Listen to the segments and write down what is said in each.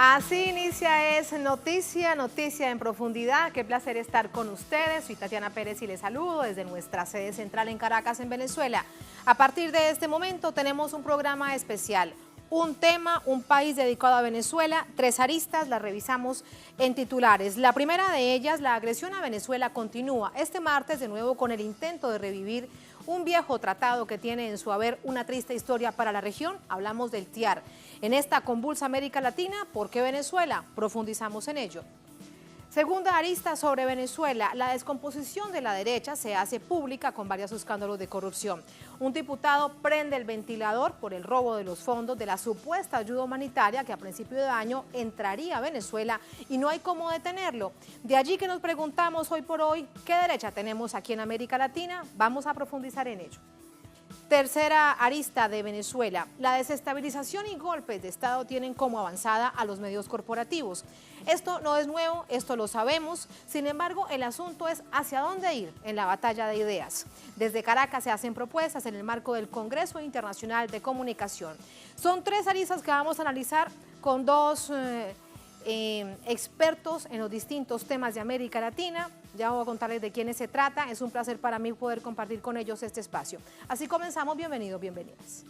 Así inicia Es Noticia, Noticia en Profundidad. Qué placer estar con ustedes. Soy Tatiana Pérez y les saludo desde nuestra sede central en Caracas, en Venezuela. A partir de este momento tenemos un programa especial. Un tema, un país dedicado a Venezuela, 3 aristas, las revisamos en titulares. La primera de ellas, la agresión a Venezuela continúa este martes de nuevo con el intento de revivir un viejo tratado que tiene en su haber una triste historia para la región. Hablamos del TIAR. En esta convulsa América Latina, ¿por qué Venezuela? Profundizamos en ello. Segunda arista sobre Venezuela, la descomposición de la derecha se hace pública con varios escándalos de corrupción. Un diputado prende el ventilador por el robo de los fondos de la supuesta ayuda humanitaria que a principio de año entraría a Venezuela y no hay cómo detenerlo. De allí que nos preguntamos hoy por hoy, ¿qué derecha tenemos aquí en América Latina? Vamos a profundizar en ello. Tercera arista de Venezuela, la desestabilización y golpes de Estado tienen como avanzada a los medios corporativos. Esto no es nuevo, esto lo sabemos, sin embargo el asunto es hacia dónde ir en la batalla de ideas. Desde Caracas se hacen propuestas en el marco del Congreso Internacional de Comunicación. Son 3 aristas que vamos a analizar con 2 expertos en los distintos temas de América Latina. Ya voy a contarles de quiénes se trata. Es un placer para mí poder compartir con ellos este espacio. Así comenzamos. Bienvenidos, bienvenidas.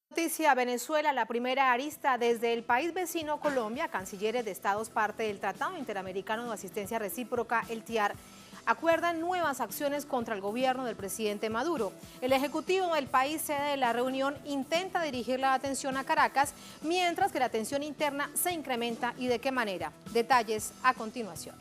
Noticia Venezuela, la primera arista desde el país vecino Colombia. Cancilleres de estados parte del Tratado Interamericano de Asistencia Recíproca, el TIAR, acuerdan nuevas acciones contra el gobierno del presidente Maduro. El ejecutivo del país, sede de la reunión, intenta dirigir la atención a Caracas, mientras que la tensión interna se incrementa. ¿Y de qué manera? Detalles a continuación.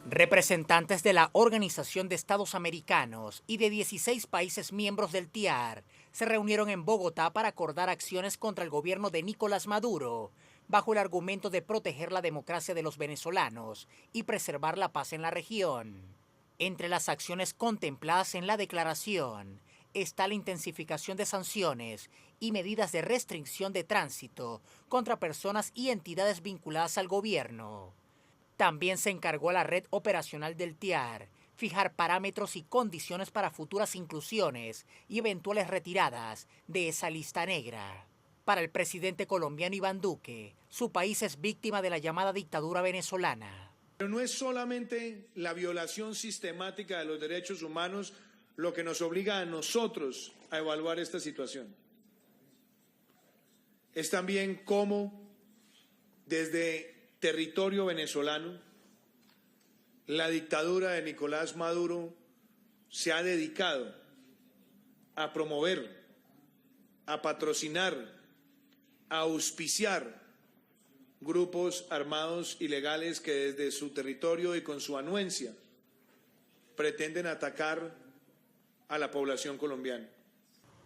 Representantes de la Organización de Estados Americanos y de 16 países miembros del TIAR se reunieron en Bogotá para acordar acciones contra el gobierno de Nicolás Maduro, bajo el argumento de proteger la democracia de los venezolanos y preservar la paz en la región. Entre las acciones contempladas en la declaración está la intensificación de sanciones y medidas de restricción de tránsito contra personas y entidades vinculadas al gobierno. También se encargó a la red operacional del TIAR fijar parámetros y condiciones para futuras inclusiones y eventuales retiradas de esa lista negra. Para el presidente colombiano Iván Duque, su país es víctima de la llamada dictadura venezolana. Pero no es solamente la violación sistemática de los derechos humanos lo que nos obliga a nosotros a evaluar esta situación. Es también cómo desde territorio venezolano la dictadura de Nicolás Maduro se ha dedicado a promover, a patrocinar, a auspiciar grupos armados ilegales que desde su territorio y con su anuencia pretenden atacar a la población colombiana.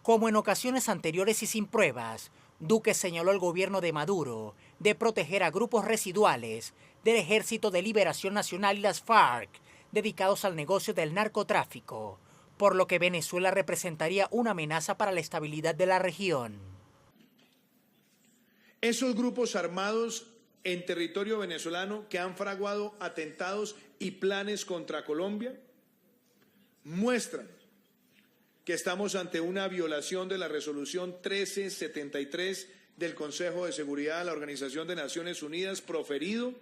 Como en ocasiones anteriores y sin pruebas, Duque señaló al gobierno de Maduro de proteger a grupos residuales del Ejército de Liberación Nacional y las FARC, dedicados al negocio del narcotráfico, por lo que Venezuela representaría una amenaza para la estabilidad de la región. Esos grupos armados en territorio venezolano que han fraguado atentados y planes contra Colombia muestran que estamos ante una violación de la resolución 1373 del Consejo de Seguridad de la Organización de Naciones Unidas, proferido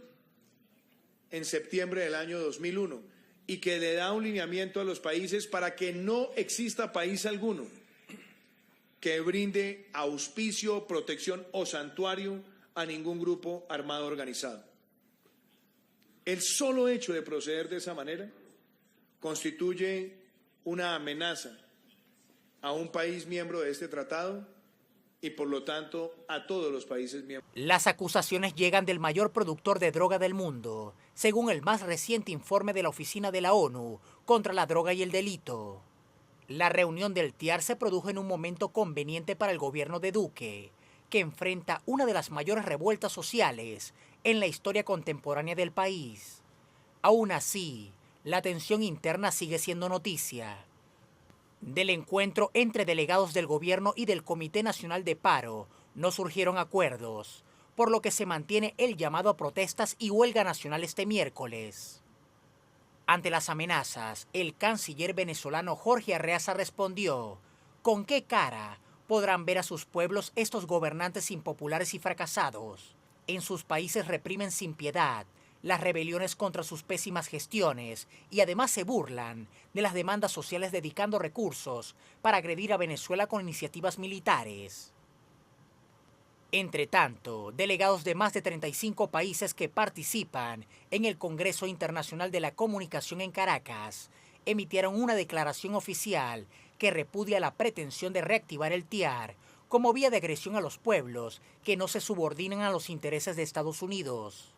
en septiembre del año 2001, y que le da un lineamiento a los países para que no exista país alguno que brinde auspicio, protección o santuario a ningún grupo armado organizado. El solo hecho de proceder de esa manera constituye una amenaza a un país miembro de este tratado y por lo tanto a todos los países miembros. Las acusaciones llegan del mayor productor de droga del mundo, según el más reciente informe de la Oficina de la ONU contra la Droga y el Delito. La reunión del TIAR se produjo en un momento conveniente para el gobierno de Duque, que enfrenta una de las mayores revueltas sociales en la historia contemporánea del país. Aún así, la tensión interna sigue siendo noticia. Del encuentro entre delegados del gobierno y del Comité Nacional de Paro no surgieron acuerdos, por lo que se mantiene el llamado a protestas y huelga nacional este miércoles. Ante las amenazas, el canciller venezolano Jorge Arreaza respondió: ¿con qué cara podrán ver a sus pueblos estos gobernantes impopulares y fracasados? En sus países reprimen sin piedad las rebeliones contra sus pésimas gestiones y además se burlan de las demandas sociales dedicando recursos para agredir a Venezuela con iniciativas militares. Entre tanto, delegados de más de 35 países que participan en el Congreso Internacional de la Comunicación en Caracas emitieron una declaración oficial que repudia la pretensión de reactivar el TIAR como vía de agresión a los pueblos que no se subordinan a los intereses de Estados Unidos.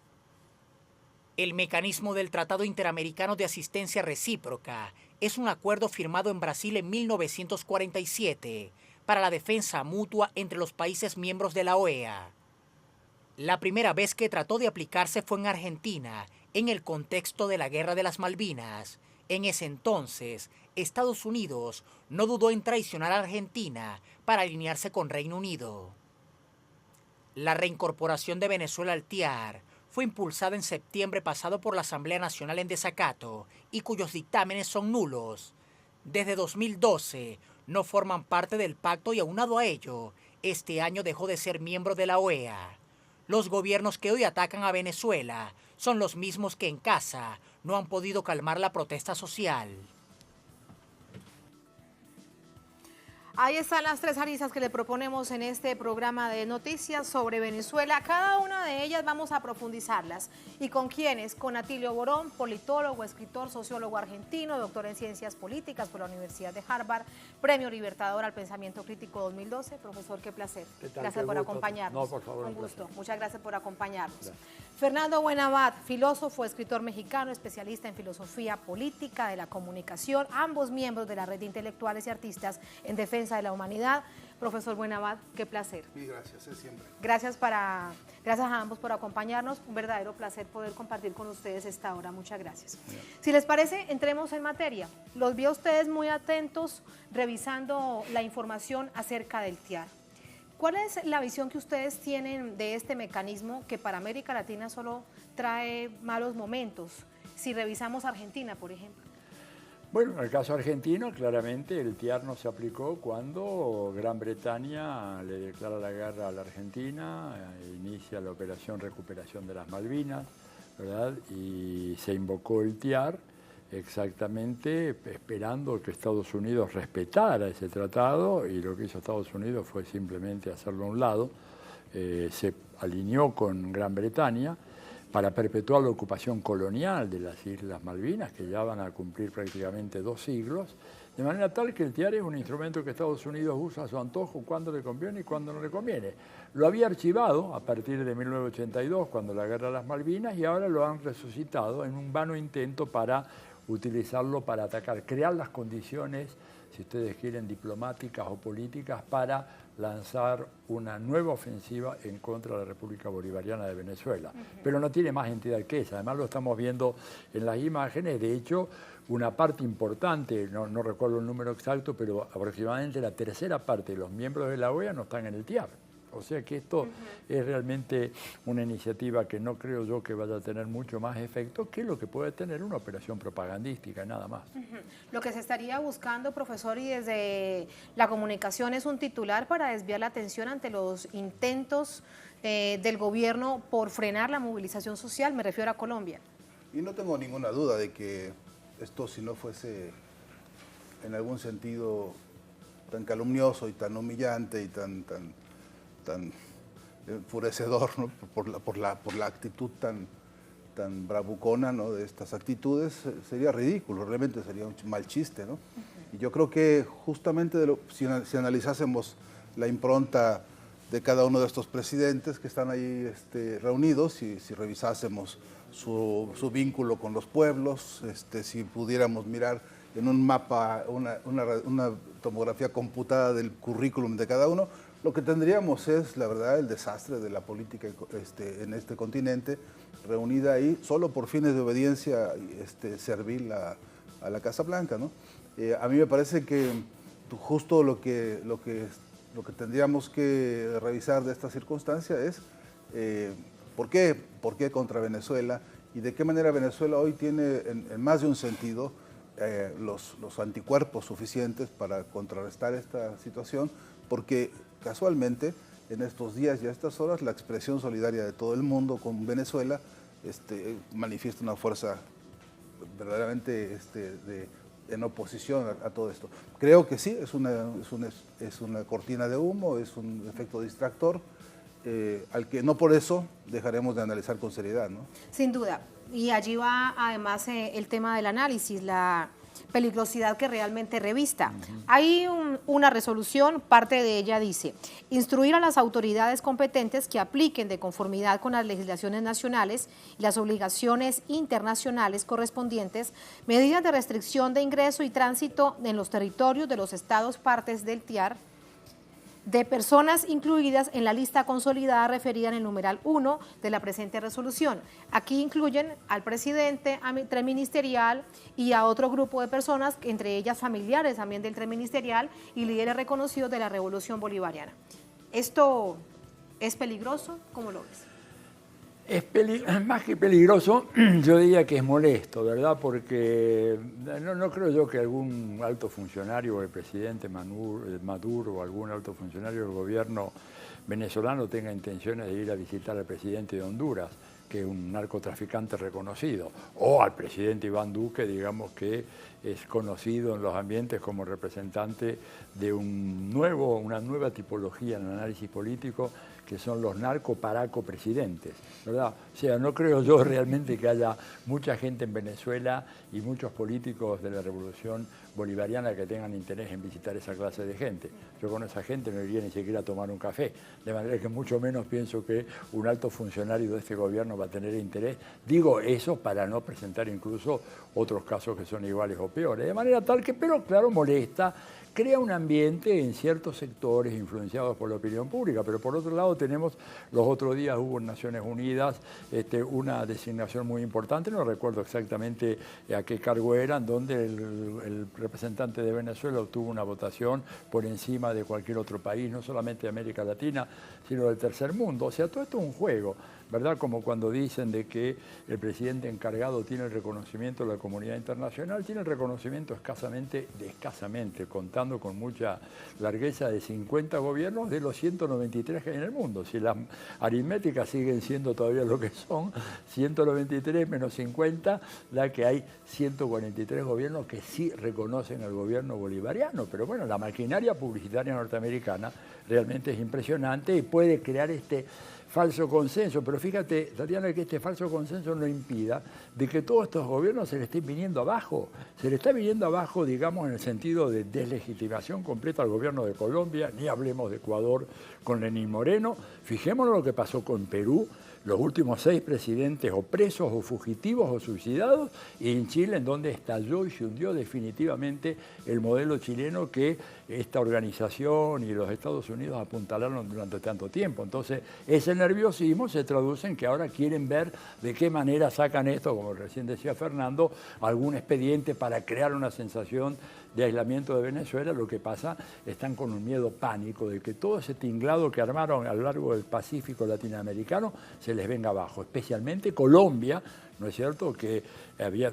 El mecanismo del Tratado Interamericano de Asistencia Recíproca es un acuerdo firmado en Brasil en 1947 para la defensa mutua entre los países miembros de la OEA. La primera vez que trató de aplicarse fue en Argentina, en el contexto de la Guerra de las Malvinas. En ese entonces, Estados Unidos no dudó en traicionar a Argentina para alinearse con Reino Unido. La reincorporación de Venezuela al TIAR fue impulsada en septiembre pasado por la Asamblea Nacional en desacato y cuyos dictámenes son nulos. Desde 2012 no forman parte del pacto y aunado a ello, este año dejó de ser miembro de la OEA. Los gobiernos que hoy atacan a Venezuela son los mismos que en casa no han podido calmar la protesta social. Ahí están las tres aristas que le proponemos en este programa de noticias sobre Venezuela. Cada una de ellas vamos a profundizarlas. ¿Y con quiénes? Con Atilio Borón, politólogo, escritor, sociólogo argentino, doctor en Ciencias Políticas por la Universidad de Harvard, Premio Libertador al Pensamiento Crítico 2012. Profesor, qué placer. Gracias por acompañarnos. No, por favor, un gusto. Placer. Muchas gracias por acompañarnos. Gracias. Fernando Buenabad, filósofo, escritor mexicano, especialista en filosofía política de la comunicación, ambos miembros de la red de intelectuales y artistas en defensa de la humanidad. Profesor Buenabad, qué placer. Y gracias, es siempre. Gracias a ambos por acompañarnos. Un verdadero placer poder compartir con ustedes esta hora. Muchas gracias. Bien. Si les parece, entremos en materia. Los vi a ustedes muy atentos revisando la información acerca del TIAR. ¿Cuál es la visión que ustedes tienen de este mecanismo que para América Latina solo trae malos momentos? Si revisamos Argentina, por ejemplo. Bueno, en el caso argentino, claramente el TIAR no se aplicó cuando Gran Bretaña le declara la guerra a la Argentina, inicia la operación Recuperación de las Malvinas, ¿verdad? Y se invocó el TIAR exactamente esperando que Estados Unidos respetara ese tratado, y lo que hizo Estados Unidos fue simplemente hacerlo a un lado. Se alineó con Gran Bretaña para perpetuar la ocupación colonial de las Islas Malvinas, que ya van a cumplir prácticamente 2 siglos, de manera tal que el TIAR es un instrumento que Estados Unidos usa a su antojo cuando le conviene y cuando no le conviene. Lo había archivado a partir de 1982, cuando la guerra de las Malvinas, y ahora lo han resucitado en un vano intento para utilizarlo para atacar, crear las condiciones, si ustedes quieren, diplomáticas o políticas, para lanzar una nueva ofensiva en contra de la República Bolivariana de Venezuela. Pero no tiene más entidad que esa. Además lo estamos viendo en las imágenes. De hecho, una parte importante, no recuerdo el número exacto, pero aproximadamente la tercera parte de los miembros de la OEA no están en el TIAR. O sea que esto es realmente una iniciativa que no creo yo que vaya a tener mucho más efecto que lo que puede tener una operación propagandística, nada más. Lo que se estaría buscando, profesor, y desde la comunicación es un titular para desviar la atención ante los intentos del gobierno por frenar la movilización social, me refiero a Colombia. Y no tengo ninguna duda de que esto, si no fuese en algún sentido tan calumnioso y tan humillante y tan enfurecedor, ¿no? por la actitud tan bravucona, ¿no? de estas actitudes, sería ridículo, realmente sería un mal chiste, ¿no? Y yo creo que justamente si analizásemos la impronta de cada uno de estos presidentes que están ahí reunidos, y si revisásemos su vínculo con los pueblos, si pudiéramos mirar en un mapa, una tomografía computada del currículum de cada uno, Lo que tendríamos es, la verdad, el desastre de la política en este continente, reunida ahí solo por fines de obediencia servil a la Casa Blanca, ¿no? A mí me parece que justo lo que tendríamos que revisar de esta circunstancia es ¿por qué contra Venezuela y de qué manera Venezuela hoy tiene en más de un sentido los anticuerpos suficientes para contrarrestar esta situación, porque casualmente en estos días y a estas horas la expresión solidaria de todo el mundo con Venezuela manifiesta una fuerza verdaderamente en oposición a todo esto. Creo que sí, es una cortina de humo, es un efecto distractor, al que no por eso dejaremos de analizar con seriedad, ¿no? Sin duda. Y allí va además el tema del análisis, la peligrosidad que realmente revista. Hay una resolución, parte de ella dice: instruir a las autoridades competentes que apliquen de conformidad con las legislaciones nacionales y las obligaciones internacionales correspondientes medidas de restricción de ingreso y tránsito en los territorios de los estados partes del TIAR de personas incluidas en la lista consolidada referida en el numeral 1 de la presente resolución. Aquí incluyen al presidente, al tren ministerial y a otro grupo de personas, entre ellas familiares también del tren ministerial y líderes reconocidos de la Revolución Bolivariana. ¿Esto es peligroso? ¿Cómo lo ves? Más que peligroso, yo diría que es molesto, ¿verdad? Porque no creo yo que algún alto funcionario, el presidente Maduro o algún alto funcionario del gobierno venezolano tenga intenciones de ir a visitar al presidente de Honduras, que es un narcotraficante reconocido, o al presidente Iván Duque, digamos que es conocido en los ambientes como representante de una nueva tipología en el análisis político, que son los narco-paraco-presidentes, ¿verdad? O sea, no creo yo realmente que haya mucha gente en Venezuela y muchos políticos de la Revolución Bolivariana que tengan interés en visitar esa clase de gente. Yo con esa gente no iría ni siquiera a tomar un café, de manera que mucho menos pienso que un alto funcionario de este gobierno va a tener interés. Digo eso para no presentar incluso otros casos que son iguales o peores, de manera tal que, pero claro, molesta, crea un ambiente en ciertos sectores influenciados por la opinión pública, pero por otro lado tenemos, los otros días hubo en Naciones Unidas una designación muy importante, no recuerdo exactamente a qué cargo eran, donde el representante de Venezuela obtuvo una votación por encima de cualquier otro país, no solamente de América Latina, sino del tercer mundo. O sea, todo esto es un juego, ¿verdad? Como cuando dicen de que el presidente encargado tiene el reconocimiento de la comunidad internacional, tiene el reconocimiento escasamente, contando con mucha largueza, de 50 gobiernos de los 193 que hay en el mundo. Si las aritméticas siguen siendo todavía lo que son, 193 menos 50, da que hay 143 gobiernos que sí reconocen al gobierno bolivariano. Pero bueno, la maquinaria publicitaria norteamericana realmente es impresionante y puede crear este falso consenso, pero fíjate, Tatiana, que este falso consenso no impida de que todos estos gobiernos se le estén viniendo abajo. Se le está viniendo abajo, digamos, en el sentido de deslegitimación completa al gobierno de Colombia, ni hablemos de Ecuador con Lenín Moreno. Fijémonos lo que pasó con Perú, los últimos 6 presidentes o presos o fugitivos o suicidados, y en Chile, en donde estalló y se hundió definitivamente el modelo chileno que esta organización y los Estados Unidos apuntalaron durante tanto tiempo. Entonces, ese nerviosismo se traduce en que ahora quieren ver de qué manera sacan esto, como recién decía Fernando, algún expediente para crear una sensación de aislamiento de Venezuela. Lo que pasa, están con un miedo pánico de que todo ese tinglado que armaron a lo largo del Pacífico latinoamericano se les venga abajo, especialmente Colombia, ¿no es cierto? Que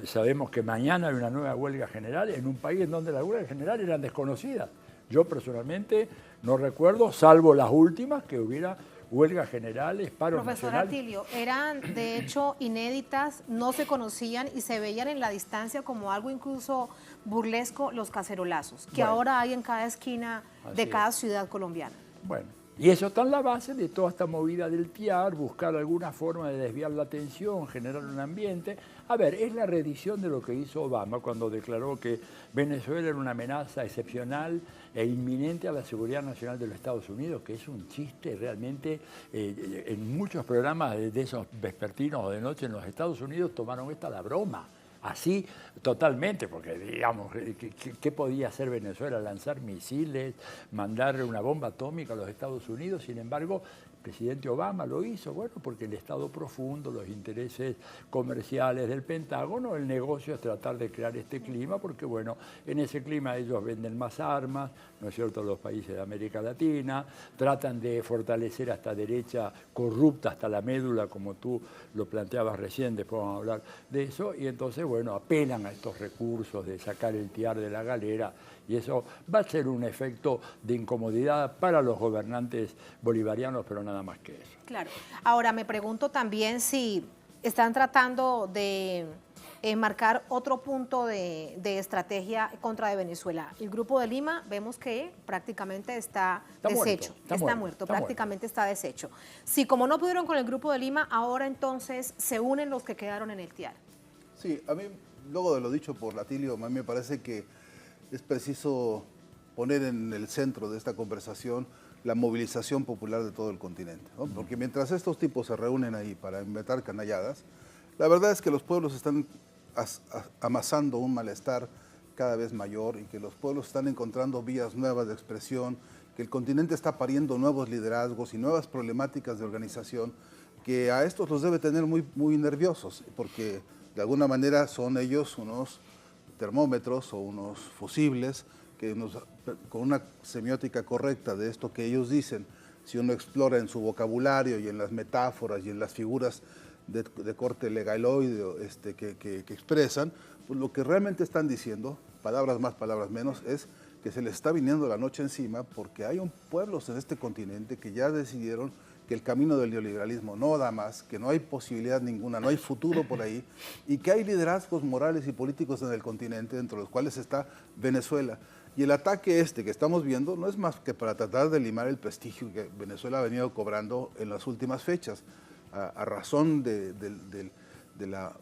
sabemos que mañana hay una nueva huelga general en un país en donde las huelgas generales eran desconocidas. Yo personalmente no recuerdo, salvo las últimas, que hubiera huelgas generales, paros nacionales. Profesor Atilio, eran de hecho inéditas, no se conocían y se veían en la distancia como algo incluso burlesco, los cacerolazos, que ahora hay en cada esquina de cada ciudad colombiana. Bueno, y eso está en la base de toda esta movida del TIAR, buscar alguna forma de desviar la atención, generar un ambiente. A ver, es la reedición de lo que hizo Obama cuando declaró que Venezuela era una amenaza excepcional e inminente a la seguridad nacional de los Estados Unidos, que es un chiste realmente. En muchos programas de esos vespertinos o de noche en los Estados Unidos tomaron esta la broma. así totalmente, porque digamos, ¿qué podía hacer Venezuela? Lanzar misiles, mandar una bomba atómica a los Estados Unidos. Sin embargo, el presidente Obama lo hizo, bueno, porque el Estado profundo, los intereses comerciales del Pentágono, el negocio es tratar de crear este clima, porque bueno, en ese clima ellos venden más armas, ¿no es cierto?, los países de América Latina, tratan de fortalecer a esta derecha corrupta hasta la médula, como tú lo planteabas recién, después vamos a hablar de eso, y entonces, bueno, apelan a estos recursos de sacar el TIAR de la galera, y eso va a ser un efecto de incomodidad para los gobernantes bolivarianos, pero nada más que eso. Claro. Ahora, me pregunto también si están tratando de marcar otro punto de estrategia contra de Venezuela. El Grupo de Lima vemos que prácticamente está deshecho. Está muerto, prácticamente está deshecho. Si como no pudieron con el Grupo de Lima, ahora entonces se unen los que quedaron en el TIAR. Sí, a mí, luego de lo dicho por Latilio, a mí me parece que es preciso poner en el centro de esta conversación la movilización popular de todo el continente, ¿no? Porque mientras estos tipos se reúnen ahí para inventar canalladas, la verdad es que los pueblos están amasando un malestar cada vez mayor y que los pueblos están encontrando vías nuevas de expresión, que el continente está pariendo nuevos liderazgos y nuevas problemáticas de organización que a estos los debe tener muy, muy nerviosos, porque de alguna manera son ellos unos termómetros o unos fusibles que con una semiótica correcta de esto que ellos dicen, si uno explora en su vocabulario y en las metáforas y en las figuras de corte legaloide que expresan, pues lo que realmente están diciendo, palabras más, palabras menos, es que se les está viniendo la noche encima porque hay pueblos en este continente que ya decidieron que el camino del neoliberalismo no da más, que no hay posibilidad ninguna, no hay futuro por ahí, y que hay liderazgos morales y políticos en el continente, entre los cuales está Venezuela. Y el ataque que estamos viendo no es más que para tratar de limar el prestigio que Venezuela ha venido cobrando en las últimas fechas, a razón de la...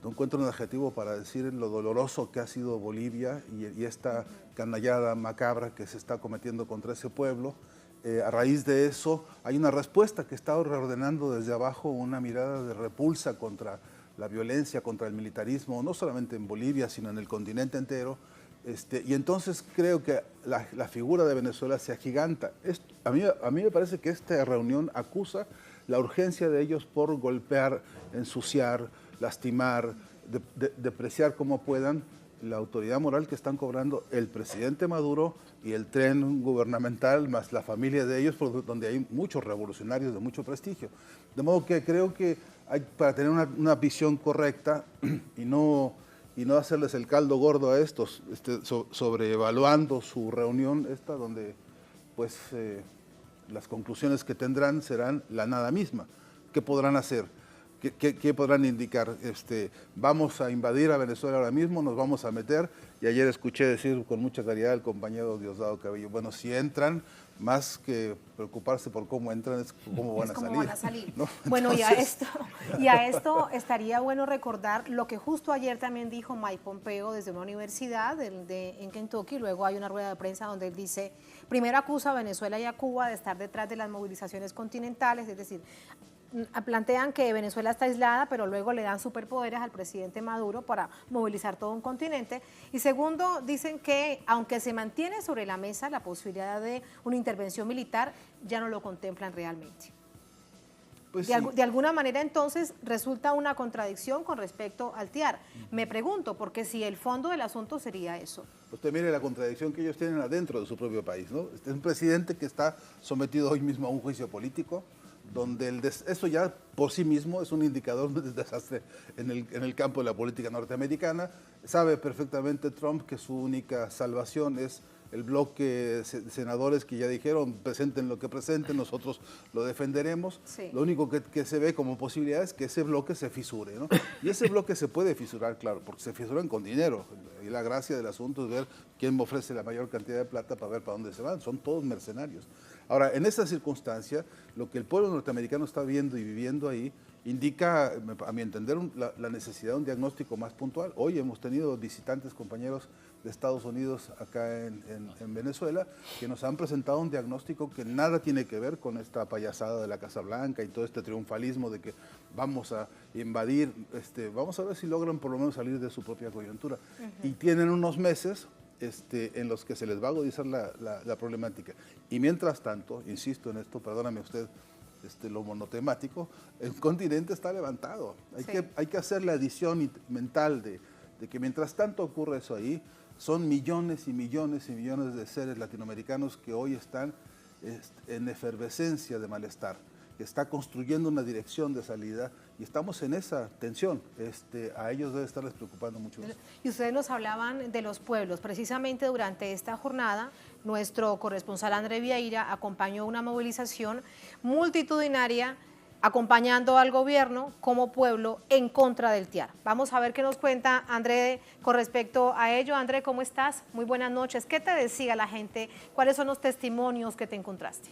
No encuentro un adjetivo para decir lo doloroso que ha sido Bolivia y esta canallada macabra que se está cometiendo contra ese pueblo. A raíz de eso hay una respuesta que está reordenando desde abajo una mirada de repulsa contra la violencia, contra el militarismo, no solamente en Bolivia, sino en el continente entero. Y entonces creo que la figura de Venezuela se agiganta. A mí me parece que esta reunión acusa la urgencia de ellos por golpear, ensuciar, lastimar, depreciar como puedan la autoridad moral que están cobrando el presidente Maduro y el tren gubernamental, más la familia de ellos, donde hay muchos revolucionarios de mucho prestigio. De modo que creo que para tener una visión correcta y no hacerles el caldo gordo a estos, sobreevaluando su reunión donde pues las conclusiones que tendrán serán la nada misma. ¿Qué podrán hacer? ¿Qué podrán indicar? Vamos a invadir a Venezuela ahora mismo, nos vamos a meter, y ayer escuché decir con mucha claridad al compañero Diosdado Cabello, bueno, si entran, más que preocuparse por cómo entran, es cómo van a salir. ¿No? Bueno, entonces... y a esto estaría bueno recordar lo que justo ayer también dijo Mike Pompeo desde una universidad en Kentucky. Luego hay una rueda de prensa donde él dice, primero acusa a Venezuela y a Cuba de estar detrás de las movilizaciones continentales, es decir, plantean que Venezuela está aislada, pero luego le dan superpoderes al presidente Maduro para movilizar todo un continente. Y segundo, dicen que aunque se mantiene sobre la mesa la posibilidad de una intervención militar, ya no lo contemplan realmente. Pues de alguna manera entonces resulta una contradicción con respecto al TIAR. Me pregunto, porque si el fondo del asunto sería eso. Usted mire la contradicción que ellos tienen adentro de su propio país, ¿no? Es un presidente que está sometido hoy mismo a un juicio político, donde eso ya por sí mismo es un indicador de desastre en el campo de la política norteamericana. Sabe perfectamente Trump que su única salvación es el bloque de senadores que ya dijeron, presenten lo que presenten, nosotros lo defenderemos. Sí. Lo único que se ve como posibilidad es que ese bloque se fisure, ¿no? Y ese bloque se puede fisurar, claro, porque se fisuran con dinero. Y la gracia del asunto es ver quién me ofrece la mayor cantidad de plata para ver para dónde se van. Son todos mercenarios. Ahora, en esa circunstancia, lo que el pueblo norteamericano está viendo y viviendo ahí indica, a mi entender, la necesidad de un diagnóstico más puntual. Hoy hemos tenido visitantes, compañeros, de Estados Unidos acá en Venezuela, que nos han presentado un diagnóstico que nada tiene que ver con esta payasada de la Casa Blanca y todo este triunfalismo de que vamos a invadir, vamos a ver si logran por lo menos salir de su propia coyuntura. Y tienen unos meses en los que se les va a agudizar la problemática. Y mientras tanto, insisto en esto, perdóname usted, lo monotemático, el continente está levantado. Hay que hacer la adición mental de que mientras tanto ocurre eso ahí, son millones y millones y millones de seres latinoamericanos que hoy están en efervescencia de malestar, que está construyendo una dirección de salida y estamos en esa tensión. A ellos debe estarles preocupando mucho eso. Y ustedes nos hablaban de los pueblos. Precisamente durante esta jornada, nuestro corresponsal André Vieira acompañó una movilización multitudinaria acompañando al gobierno como pueblo en contra del TIAR. Vamos a ver qué nos cuenta André con respecto a ello. André, ¿cómo estás? Muy buenas noches. ¿Qué te decía la gente? ¿Cuáles son los testimonios que te encontraste?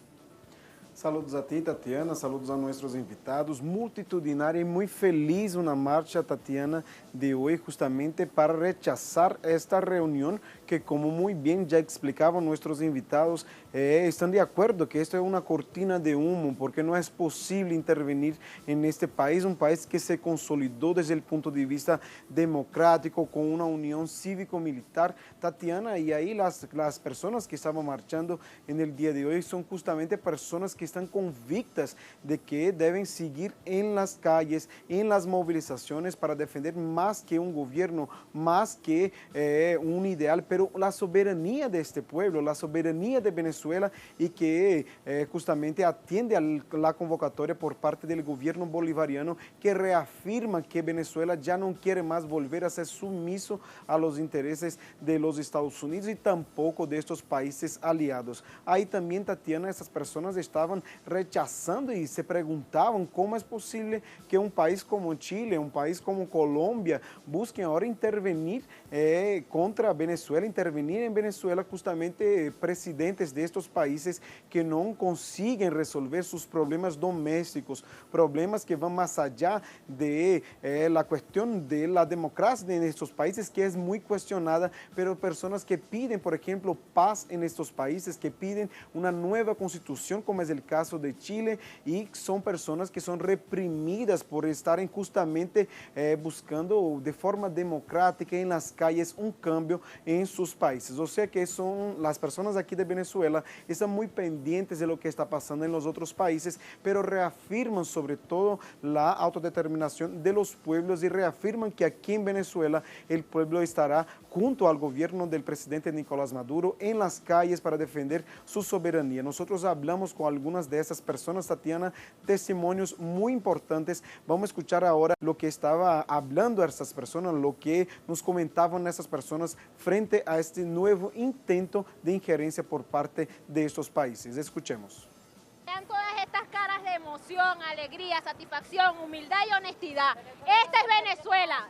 Saludos a ti, Tatiana, saludos a nuestros invitados. Multitudinária y muy feliz una marcha, Tatiana, de hoy justamente para rechazar esta reunión que, como muy bien ya explicaban nuestros invitados, están de acuerdo que esto es una cortina de humo porque no es posible intervenir en este país, un país que se consolidó desde el punto de vista democrático con una unión cívico-militar, Tatiana, y ahí las personas que estaban marchando en el día de hoy son justamente personas que están convictas de que deben seguir en las calles, en las movilizaciones para defender más que un gobierno, más que un ideal, pero la soberanía de este pueblo, la soberanía de Venezuela y que justamente atiende a la convocatoria por parte del gobierno bolivariano que reafirma que Venezuela ya no quiere más volver a ser sumiso a los intereses de los Estados Unidos y tampoco de estos países aliados. Ahí también, Tatiana, esas personas estaban rechazando y se preguntaban cómo es posible que un país como Chile, un país como Colombia, busquen ahora intervenir contra Venezuela, intervenir en Venezuela justamente presidentes de estos países que no consiguen resolver sus problemas domésticos, problemas que van más allá de la cuestión de la democracia en estos países, que es muy cuestionada, pero personas que piden, por ejemplo, paz en estos países, que piden una nueva constitución, como es el caso de Chile, y son personas que son reprimidas por estar justamente buscando de forma democrática en las calles un cambio en sus países. O sea que son las personas aquí de Venezuela, están muy pendientes de lo que está pasando en los otros países, pero reafirman sobre todo la autodeterminación de los pueblos y reafirman que aquí en Venezuela el pueblo estará junto al gobierno del presidente Nicolás Maduro en las calles para defender su soberanía. Nosotros hablamos con algunas de esas personas, Tatiana, testimonios muy importantes. Vamos a escuchar ahora lo que estaba hablando a estas personas, lo que nos comentaban esas personas frente a este nuevo intento de injerencia por parte de estos países. Escuchemos. Vean todas estas caras de emoción, alegría, satisfacción, humildad y honestidad. Esta es Venezuela.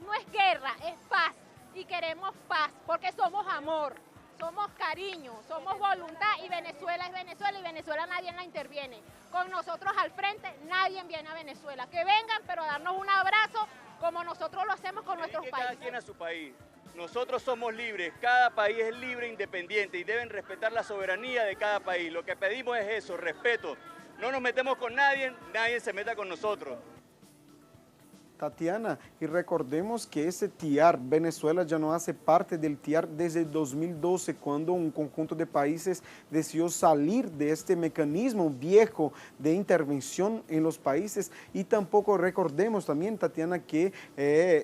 No es guerra, es paz. Y queremos paz porque somos amor, somos cariño, somos voluntad y Venezuela es Venezuela y Venezuela nadie la interviene. Con nosotros al frente nadie viene a Venezuela. Que vengan, pero a darnos un abrazo como nosotros lo hacemos con nuestros países. Cada quien a su país. Nosotros somos libres, cada país es libre e independiente y deben respetar la soberanía de cada país. Lo que pedimos es eso, respeto. No nos metemos con nadie, nadie se meta con nosotros. Tatiana, y recordemos que ese TIAR, Venezuela ya no hace parte del TIAR desde 2012, cuando un conjunto de países decidió salir de este mecanismo viejo de intervención en los países, y tampoco recordemos también, Tatiana, que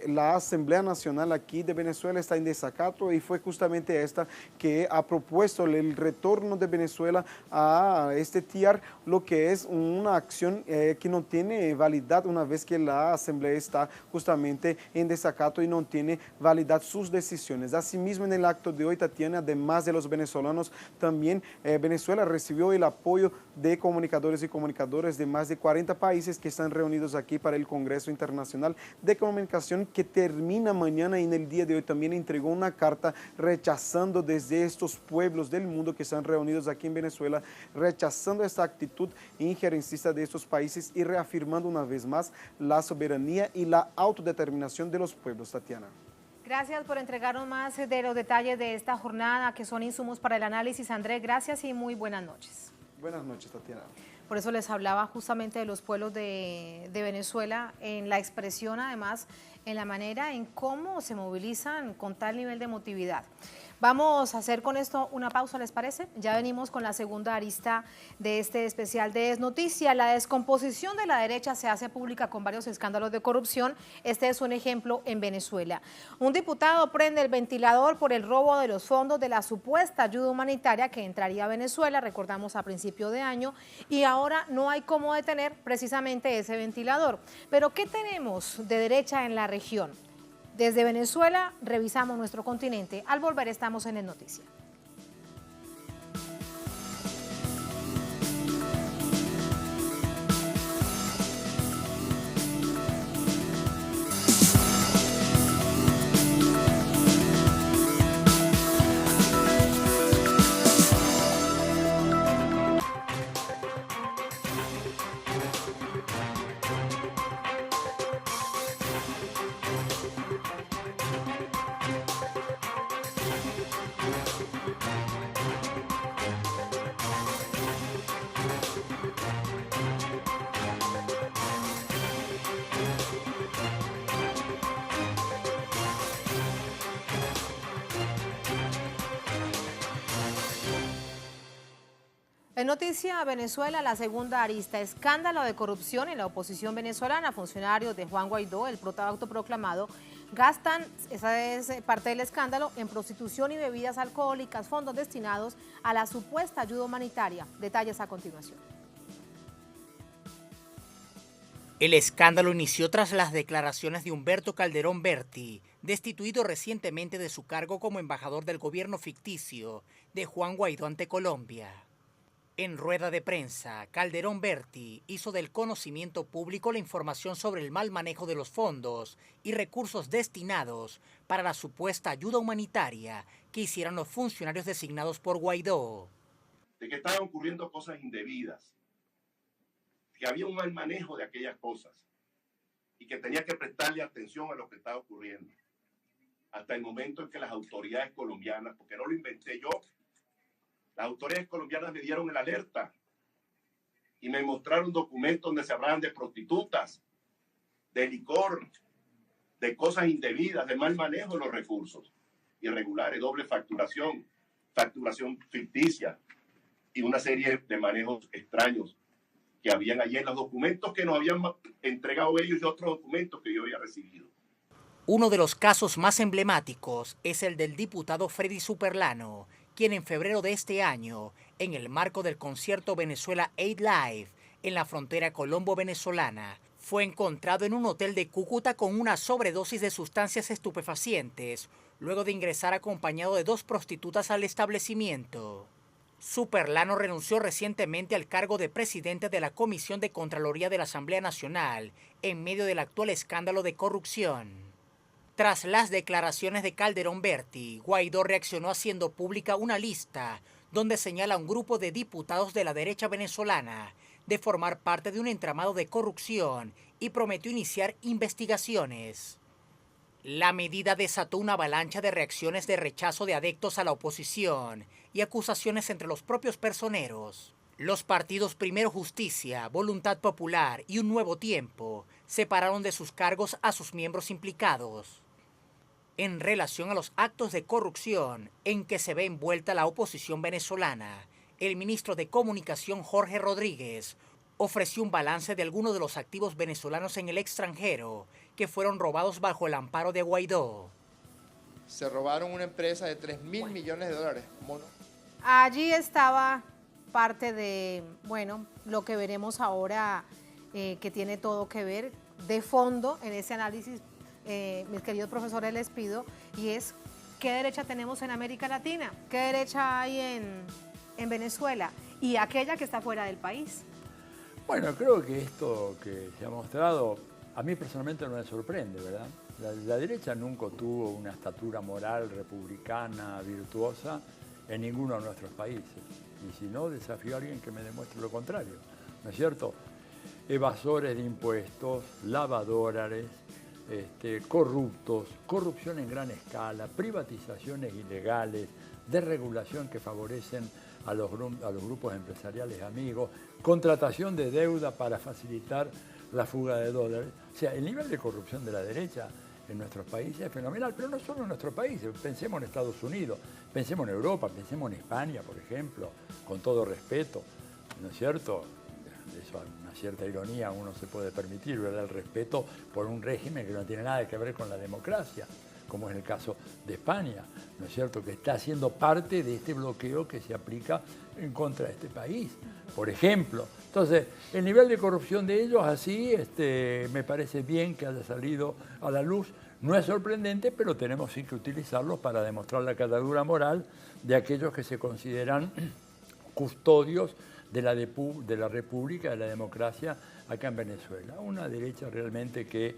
la Asamblea Nacional aquí de Venezuela está en desacato y fue justamente esta que ha propuesto el retorno de Venezuela a este TIAR, lo que es una acción que no tiene validad una vez que la Asamblea está justamente en desacato y no tiene validad sus decisiones. Asimismo, en el acto de hoy, Tatiana, además de los venezolanos, también Venezuela recibió el apoyo de comunicadores y comunicadoras de más de 40 países que están reunidos aquí para el Congreso Internacional de Comunicación, que termina mañana, y en el día de hoy también entregó una carta rechazando desde estos pueblos del mundo que están reunidos aquí en Venezuela, rechazando esta actitud injerencista de estos países y reafirmando una vez más la soberanía y la autodeterminación de los pueblos, Tatiana. Gracias por entregarnos más de los detalles de esta jornada, que son insumos para el análisis. Andrés, gracias y muy buenas noches. Buenas noches, Tatiana. Por eso les hablaba justamente de los pueblos de Venezuela, en la expresión, además, en la manera en cómo se movilizan con tal nivel de emotividad. Vamos a hacer con esto una pausa, ¿les parece? Ya venimos con la segunda arista de este especial de Es Noticia. La descomposición de la derecha se hace pública con varios escándalos de corrupción. Este es un ejemplo en Venezuela. Un diputado prende el ventilador por el robo de los fondos de la supuesta ayuda humanitaria que entraría a Venezuela, recordamos a principio de año, y ahora no hay cómo detener precisamente ese ventilador. Pero ¿qué tenemos de derecha en la región? Desde Venezuela revisamos nuestro continente. Al volver estamos en Es Noticia. En Noticia Venezuela, la segunda arista, escándalo de corrupción en la oposición venezolana. Funcionarios de Juan Guaidó, el autoproclamado, gastan, esa es parte del escándalo, en prostitución y bebidas alcohólicas, fondos destinados a la supuesta ayuda humanitaria. Detalles a continuación. El escándalo inició tras las declaraciones de Humberto Calderón Berti, destituido recientemente de su cargo como embajador del gobierno ficticio de Juan Guaidó ante Colombia. En rueda de prensa, Calderón Berti hizo del conocimiento público la información sobre el mal manejo de los fondos y recursos destinados para la supuesta ayuda humanitaria que hicieron los funcionarios designados por Guaidó. De que estaban ocurriendo cosas indebidas, que había un mal manejo de aquellas cosas y que tenía que prestarle atención a lo que estaba ocurriendo. Hasta el momento en que las autoridades colombianas, porque no lo inventé yo, las autoridades colombianas me dieron el alerta y me mostraron documentos donde se hablaban de prostitutas, de licor, de cosas indebidas, de mal manejo de los recursos irregulares, doble facturación, facturación ficticia y una serie de manejos extraños que habían allí en los documentos que nos habían entregado ellos y otros documentos que yo había recibido. Uno de los casos más emblemáticos es el del diputado Freddy Superlano, quien en febrero de este año, en el marco del concierto Venezuela Aid Live en la frontera colombo-venezolana, fue encontrado en un hotel de Cúcuta con una sobredosis de sustancias estupefacientes, luego de ingresar acompañado de 2 prostitutas al establecimiento. Superlano renunció recientemente al cargo de presidente de la Comisión de Contraloría de la Asamblea Nacional en medio del actual escándalo de corrupción. Tras las declaraciones de Calderón Berti, Guaidó reaccionó haciendo pública una lista donde señala a un grupo de diputados de la derecha venezolana de formar parte de un entramado de corrupción y prometió iniciar investigaciones. La medida desató una avalancha de reacciones de rechazo de adeptos a la oposición y acusaciones entre los propios personeros. Los partidos Primero Justicia, Voluntad Popular y Un Nuevo Tiempo separaron de sus cargos a sus miembros implicados. En relación a los actos de corrupción en que se ve envuelta la oposición venezolana, el ministro de Comunicación Jorge Rodríguez ofreció un balance de algunos de los activos venezolanos en el extranjero que fueron robados bajo el amparo de Guaidó. Se robaron una empresa de 3.000 millones de dólares. Allí estaba parte de, lo que veremos ahora, que tiene todo que ver de fondo en ese análisis. Mis queridos profesores, les pido, y es ¿qué derecha tenemos en América Latina? ¿Qué derecha hay en Venezuela? Y aquella que está fuera del país. Bueno, creo que esto que se ha mostrado, a mí personalmente no me sorprende, ¿verdad? La derecha nunca tuvo una estatura moral republicana, virtuosa, en ninguno de nuestros países. Y si no, desafío a alguien que me demuestre lo contrario, ¿no es cierto? Evasores de impuestos, lavadores, corruptos, corrupción en gran escala, privatizaciones ilegales, desregulación que favorecen a los grupos empresariales amigos, contratación de deuda para facilitar la fuga de dólares. O sea, el nivel de corrupción de la derecha en nuestros países es fenomenal, pero no solo en nuestros países, pensemos en Estados Unidos, pensemos en Europa, pensemos en España, por ejemplo, con todo respeto, ¿no es cierto? Eso, una cierta ironía uno se puede permitir, ¿verdad? El respeto por un régimen que no tiene nada que ver con la democracia, como es el caso de España, ¿no es cierto?, que está siendo parte de este bloqueo que se aplica en contra de este país, por ejemplo. Entonces, el nivel de corrupción de ellos así me parece bien que haya salido a la luz. No es sorprendente, pero tenemos sí que utilizarlos para demostrar la catadura moral de aquellos que se consideran custodios de la República, de la democracia acá en Venezuela. Una derecha realmente que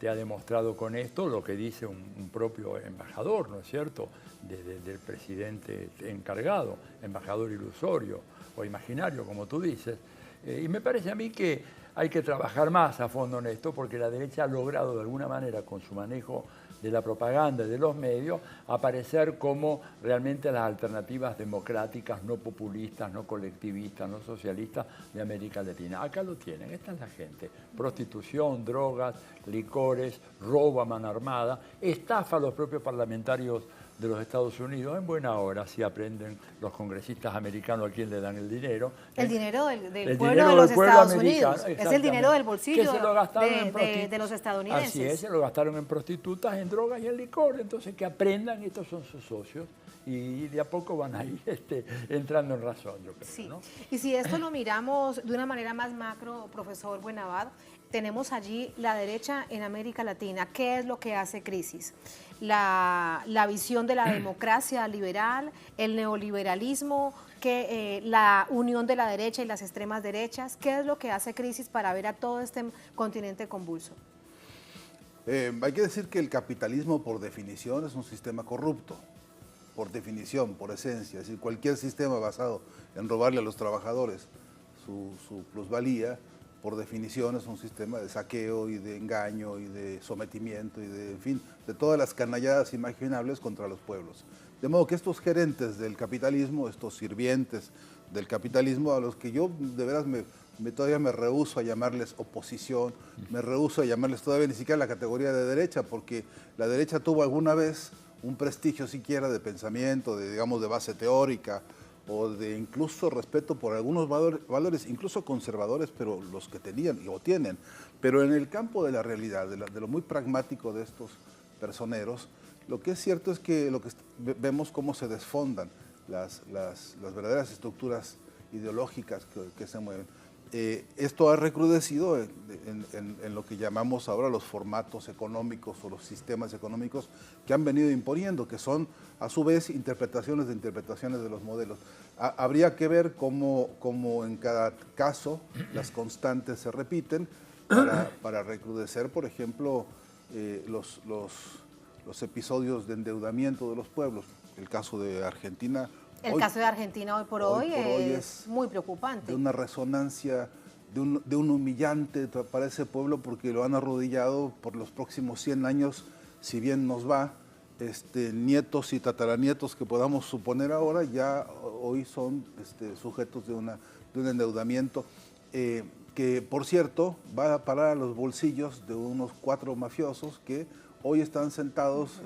ha demostrado con esto lo que dice un propio embajador, ¿no es cierto?, del presidente encargado, embajador ilusorio o imaginario, como tú dices. Y me parece a mí que hay que trabajar más a fondo en esto, porque la derecha ha logrado de alguna manera, con su manejo de la propaganda y de los medios, aparecer como realmente las alternativas democráticas, no populistas, no colectivistas, no socialistas de América Latina. Acá lo tienen, esta es la gente. Prostitución, drogas, licores, robo a mano armada, estafa a los propios parlamentarios de los Estados Unidos en buena hora, si aprenden los congresistas americanos a quién le dan el dinero. El dinero del pueblo de los Estados Unidos. Es el dinero del bolsillo de los estadounidenses. Así es, se lo gastaron en prostitutas, en drogas y en licor. Entonces que aprendan, estos son sus socios y de a poco van a ir entrando en razón, yo creo. Sí. ¿No? Y si esto lo miramos de una manera más macro, profesor Buenavad, tenemos allí la derecha en América Latina. ¿Qué es lo que hace crisis? La visión de la democracia liberal, el neoliberalismo, la unión de la derecha y las extremas derechas. ¿Qué es lo que hace crisis para ver a todo este continente convulso? Hay que decir que el capitalismo, por definición, es un sistema corrupto. Por definición, por esencia. Es decir, cualquier sistema basado en robarle a los trabajadores su plusvalía, por definición es un sistema de saqueo y de engaño y de sometimiento y de, en fin, de todas las canalladas imaginables contra los pueblos. De modo que estos gerentes del capitalismo, estos sirvientes del capitalismo, a los que yo de veras todavía me rehúso a llamarles oposición, me rehúso a llamarles todavía ni siquiera la categoría de derecha, porque la derecha tuvo alguna vez un prestigio siquiera de pensamiento, digamos, de base teórica, o de incluso respeto por algunos valores, incluso conservadores, pero los que tenían o tienen. Pero en el campo de la realidad, de lo muy pragmático de estos personeros, lo que es cierto es que vemos cómo se desfondan las verdaderas estructuras ideológicas que se mueven. Esto ha recrudecido en lo que llamamos ahora los formatos económicos o los sistemas económicos que han venido imponiendo, que son a su vez interpretaciones de los modelos. Habría que ver cómo en cada caso las constantes se repiten para recrudecer, por ejemplo, los episodios de endeudamiento de los pueblos. El caso de Argentina. El caso de Argentina hoy por hoy es muy preocupante. De una resonancia, de un humillante para ese pueblo, porque lo han arrodillado por los próximos 100 años, si bien nos va, nietos y tataranietos que podamos suponer ahora, ya hoy son sujetos de un endeudamiento que, por cierto, va a parar a los bolsillos de unos 4 mafiosos que hoy están sentados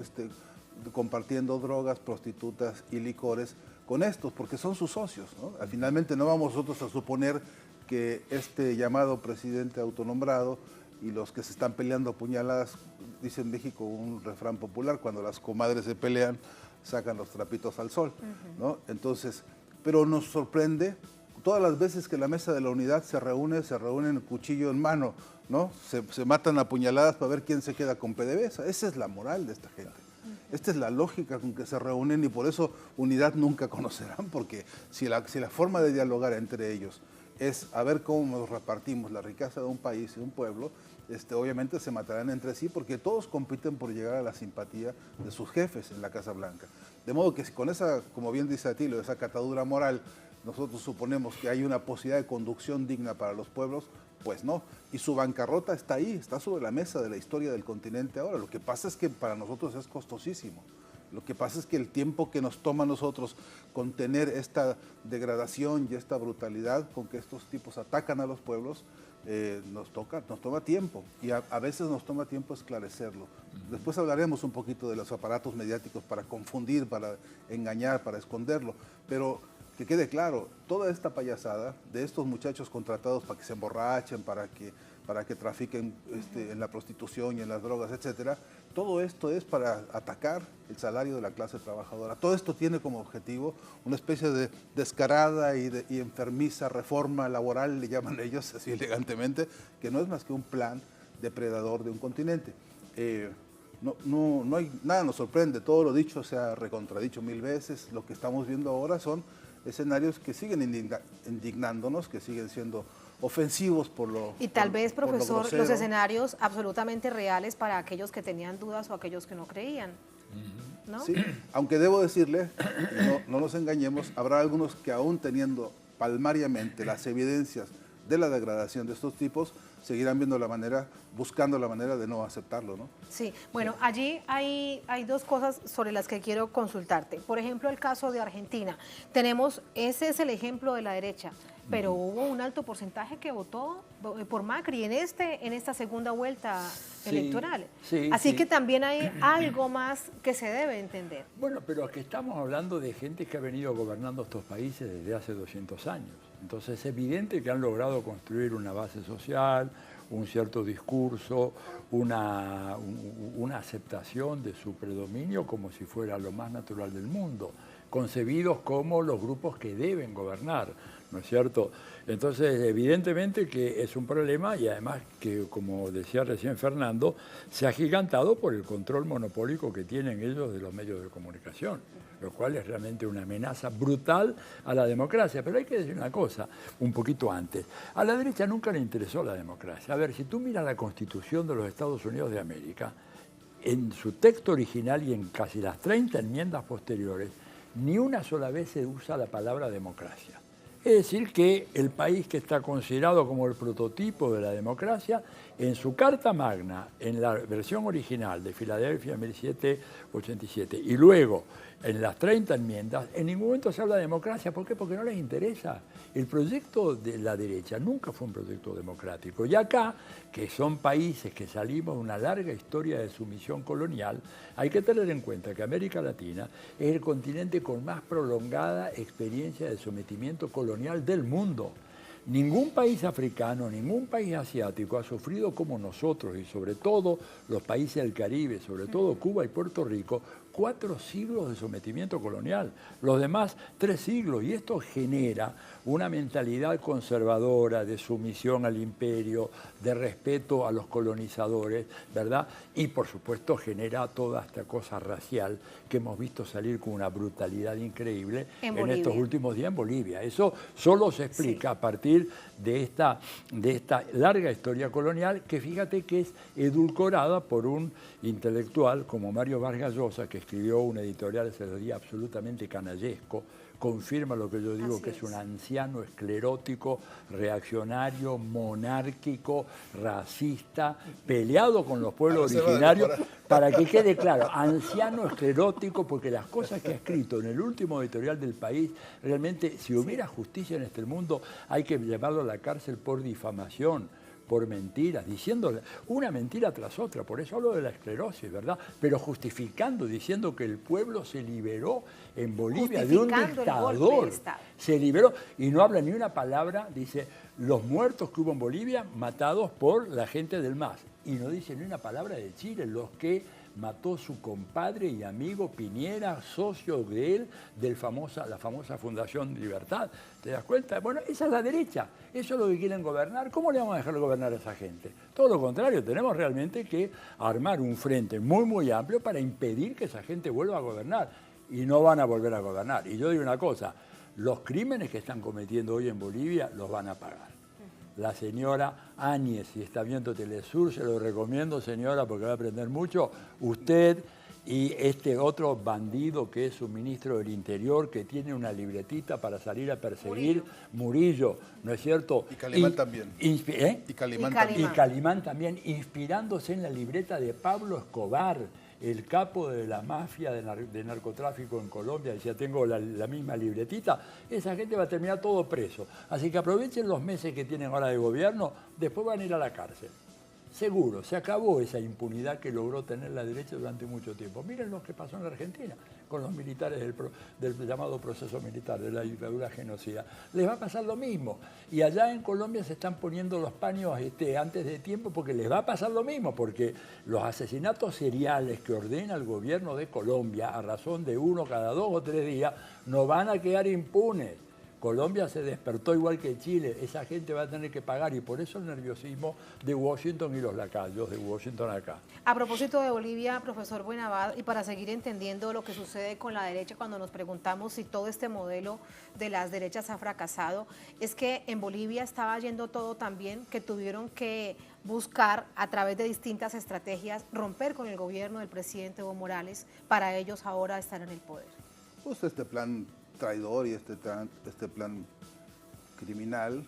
compartiendo drogas, prostitutas y licores con estos, porque son sus socios, ¿no? Finalmente no vamos nosotros a suponer que este llamado presidente autonombrado y los que se están peleando a puñaladas, dice en México un refrán popular, cuando las comadres se pelean, sacan los trapitos al sol, ¿no? Entonces, pero nos sorprende, todas las veces que la mesa de la unidad se reúnen cuchillo en mano, ¿no? Se matan a puñaladas para ver quién se queda con PDVSA. Esa es la moral de esta gente. Esta es la lógica con que se reúnen y por eso unidad nunca conocerán, porque si la forma de dialogar entre ellos es a ver cómo nos repartimos la riqueza de un país y un pueblo, obviamente se matarán entre sí porque todos compiten por llegar a la simpatía de sus jefes en la Casa Blanca. De modo que si con esa, como bien dice Atilio, esa catadura moral, nosotros suponemos que hay una posibilidad de conducción digna para los pueblos, Pues no, y su bancarrota está ahí, está sobre la mesa de la historia del continente ahora. Lo que pasa es que para nosotros es costosísimo. Lo que pasa es que el tiempo que nos toma a nosotros contener esta degradación y esta brutalidad con que estos tipos atacan a los pueblos, nos toma tiempo, y a veces nos toma tiempo esclarecerlo. Después hablaremos un poquito de los aparatos mediáticos para confundir, para engañar, para esconderlo, pero que quede claro, toda esta payasada de estos muchachos contratados para que se emborrachen, para que trafiquen en la prostitución y en las drogas, etcétera, todo esto es para atacar el salario de la clase trabajadora. Todo esto tiene como objetivo una especie de descarada y enfermiza reforma laboral, le llaman ellos así elegantemente, que no es más que un plan depredador de un continente. No hay, nada nos sorprende, todo lo dicho se ha recontradicho 1000 veces. Lo que estamos viendo ahora son escenarios que siguen indignándonos, que siguen siendo ofensivos por lo Y tal vez, por lo profesor, grosero. los escenarios absolutamente reales para aquellos que tenían dudas o aquellos que no creían, ¿no? Sí, aunque debo decirle, no nos engañemos, habrá algunos que aún teniendo palmariamente las evidencias de la degradación de estos tipos, seguirán buscando la manera de no aceptarlo, ¿no? Sí, bueno, allí hay dos cosas sobre las que quiero consultarte. Por ejemplo, el caso de Argentina. Ese es el ejemplo de la derecha, pero hubo un alto porcentaje que votó por Macri en esta segunda vuelta electoral. Así que también hay algo más que se debe entender. Bueno, pero es que estamos hablando de gente que ha venido gobernando estos países desde hace 200 años. Entonces es evidente que han logrado construir una base social, un cierto discurso, una aceptación de su predominio como si fuera lo más natural del mundo, concebidos como los grupos que deben gobernar, ¿no es cierto? Entonces, evidentemente que es un problema, y además que, como decía recién Fernando, se ha gigantado por el control monopólico que tienen ellos de los medios de comunicación, lo cual es realmente una amenaza brutal a la democracia. Pero hay que decir una cosa, un poquito antes. A la derecha nunca le interesó la democracia. A ver, si tú miras la Constitución de los Estados Unidos de América, en su texto original y en casi las 30 enmiendas posteriores, ni una sola vez se usa la palabra democracia. Es decir, que el país que está considerado como el prototipo de la democracia, en su Carta Magna, en la versión original de Filadelfia 1787, y luego en las 30 enmiendas, en ningún momento se habla de democracia. ¿Por qué? Porque no les interesa. El proyecto de la derecha nunca fue un proyecto democrático. Y acá, que son países que salimos de una larga historia de sumisión colonial, hay que tener en cuenta que América Latina es el continente con más prolongada experiencia de sometimiento colonial del mundo. Ningún país africano, ningún país asiático ha sufrido como nosotros, y sobre todo los países del Caribe, sobre todo Cuba y Puerto Rico, 4 siglos de sometimiento colonial, los demás 3 siglos, y esto genera una mentalidad conservadora de sumisión al imperio, de respeto a los colonizadores, ¿verdad? Y por supuesto genera toda esta cosa racial que hemos visto salir con una brutalidad increíble en estos últimos días en Bolivia. Eso solo se explica a partir de esta larga historia colonial, que fíjate que es edulcorada por un intelectual como Mario Vargas Llosa, que escribió un editorial, se lo diría, absolutamente canallesco, confirma lo que yo digo, que es un anciano esclerótico, reaccionario, monárquico, racista, peleado con los pueblos originarios, para que quede claro, anciano esclerótico, porque las cosas que ha escrito en el último editorial del País, realmente, si hubiera justicia en este mundo, hay que llevarlo a la cárcel por difamación, por mentiras, diciendo una mentira tras otra. Por eso hablo de la esclerosis, ¿verdad? Pero justificando, diciendo que el pueblo se liberó en Bolivia de un dictador. Se liberó, y no habla ni una palabra, dice, los muertos que hubo en Bolivia matados por la gente del MAS. Y no dice ni una palabra de Chile, los que mató su compadre y amigo Piñera, socio de él, de la famosa Fundación Libertad. ¿Te das cuenta? Bueno, esa es la derecha. Eso es lo que quieren gobernar. ¿Cómo le vamos a dejar gobernar a esa gente? Todo lo contrario, tenemos realmente que armar un frente muy, muy amplio para impedir que esa gente vuelva a gobernar. Y no van a volver a gobernar. Y yo digo una cosa, los crímenes que están cometiendo hoy en Bolivia los van a pagar. La señora Áñez, si está viendo Telesur, se lo recomiendo, señora, porque va a aprender mucho. Usted y este otro bandido que es su ministro del Interior, que tiene una libretita para salir a perseguir, Murillo, ¿no es cierto? Y Calimán también. Y Calimán también. Y Calimán también, inspirándose en la libreta de Pablo Escobar, el capo de la mafia de narcotráfico en Colombia. Decía, tengo la misma libretita. Esa gente va a terminar todo preso. Así que aprovechen los meses que tienen ahora de gobierno, después van a ir a la cárcel. Seguro, se acabó esa impunidad que logró tener la derecha durante mucho tiempo. Miren lo que pasó en la Argentina con los militares del llamado proceso militar, de la dictadura genocida. Les va a pasar lo mismo. Y allá en Colombia se están poniendo los paños antes de tiempo porque les va a pasar lo mismo, porque los asesinatos seriales que ordena el gobierno de Colombia a razón de 1 cada 2 o 3 días no van a quedar impunes. Colombia se despertó igual que Chile, esa gente va a tener que pagar y por eso el nerviosismo de Washington y los lacayos de Washington acá. A propósito de Bolivia, profesor Buenavad, y para seguir entendiendo lo que sucede con la derecha cuando nos preguntamos si todo este modelo de las derechas ha fracasado, es que en Bolivia estaba yendo todo tan bien que tuvieron que buscar a través de distintas estrategias romper con el gobierno del presidente Evo Morales para ellos ahora estar en el poder. Pues este plan traidor y este plan criminal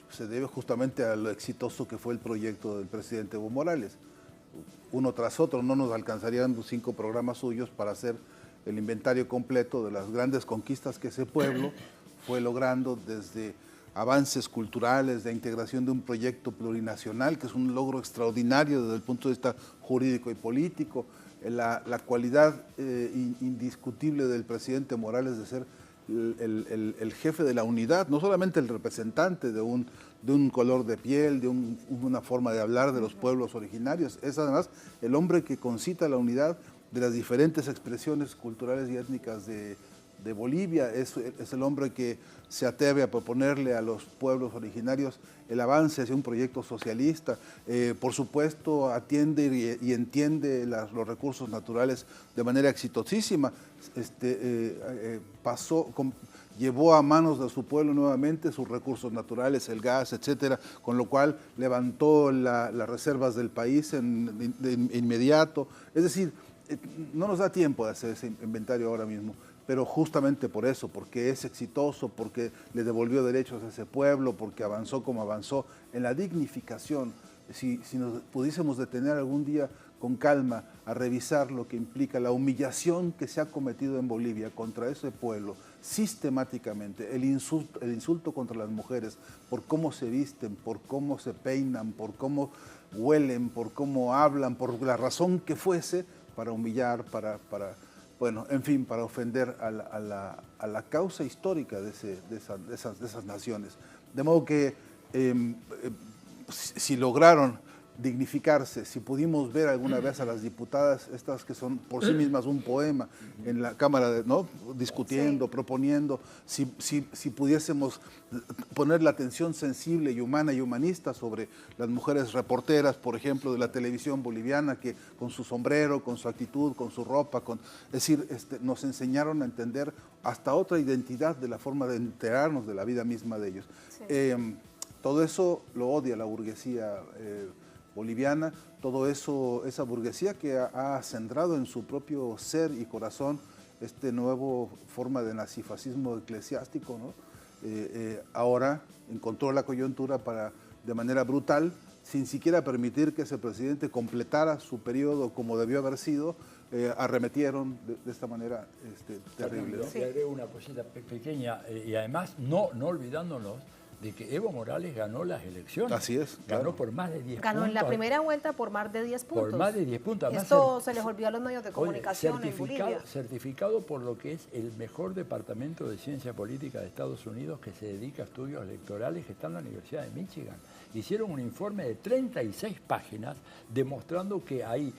se debe justamente a lo exitoso que fue el proyecto del presidente Evo Morales. Uno tras otro, no nos alcanzarían los 5 programas suyos para hacer el inventario completo de las grandes conquistas que ese pueblo fue logrando, desde avances culturales, de integración de un proyecto plurinacional, que es un logro extraordinario desde el punto de vista jurídico y político, la cualidad indiscutible del presidente Morales de ser el jefe de la unidad, no solamente el representante de un color de piel, de una forma de hablar de los pueblos originarios, es además el hombre que concita la unidad de las diferentes expresiones culturales y étnicas de Bolivia, es el hombre que se atreve a proponerle a los pueblos originarios el avance hacia un proyecto socialista. Por supuesto, atiende y entiende los recursos naturales de manera exitosísima. Llevó a manos de su pueblo nuevamente sus recursos naturales, el gas, etcétera, con lo cual levantó las reservas del país de inmediato. Es decir, no nos da tiempo de hacer ese inventario ahora mismo, pero justamente por eso, porque es exitoso, porque le devolvió derechos a ese pueblo, porque avanzó como avanzó en la dignificación. Si nos pudiésemos detener algún día con calma a revisar lo que implica la humillación que se ha cometido en Bolivia contra ese pueblo, sistemáticamente, el insulto contra las mujeres, por cómo se visten, por cómo se peinan, por cómo huelen, por cómo hablan, por la razón que fuese, para humillar, bueno, en fin, para ofender a la causa histórica de esas naciones. De modo que si lograron dignificarse, si pudimos ver alguna vez a las diputadas, estas que son por sí mismas un poema en la Cámara, ¿no?, discutiendo, sí, proponiendo, si pudiésemos poner la atención sensible y humana y humanista sobre las mujeres reporteras, por ejemplo, de la televisión boliviana, que con su sombrero, con su actitud, con su ropa, es decir, nos enseñaron a entender hasta otra identidad de la forma de enterarnos de la vida misma de ellos. Sí. Todo eso lo odia la burguesía boliviana, todo eso, esa burguesía que ha centrado en su propio ser y corazón nuevo forma de nazifascismo eclesiástico, ¿no? Ahora encontró la coyuntura para, de manera brutal, sin siquiera permitir que ese presidente completara su periodo como debió haber sido, arremetieron de esta manera terrible. Sí. Le agrego una cosita pequeña, y además no olvidándonos de que Evo Morales ganó las elecciones. Así es. Ganó claro. por más de 10 puntos. Ganó en la primera vuelta por más de 10 puntos. Por más de 10 puntos. Además, esto se les olvidó a los medios de comunicación en Bolivia. Certificado por lo que es el mejor departamento de ciencia política de Estados Unidos, que se dedica a estudios electorales, que está en la Universidad de Michigan. Hicieron un informe de 36 páginas demostrando que ahí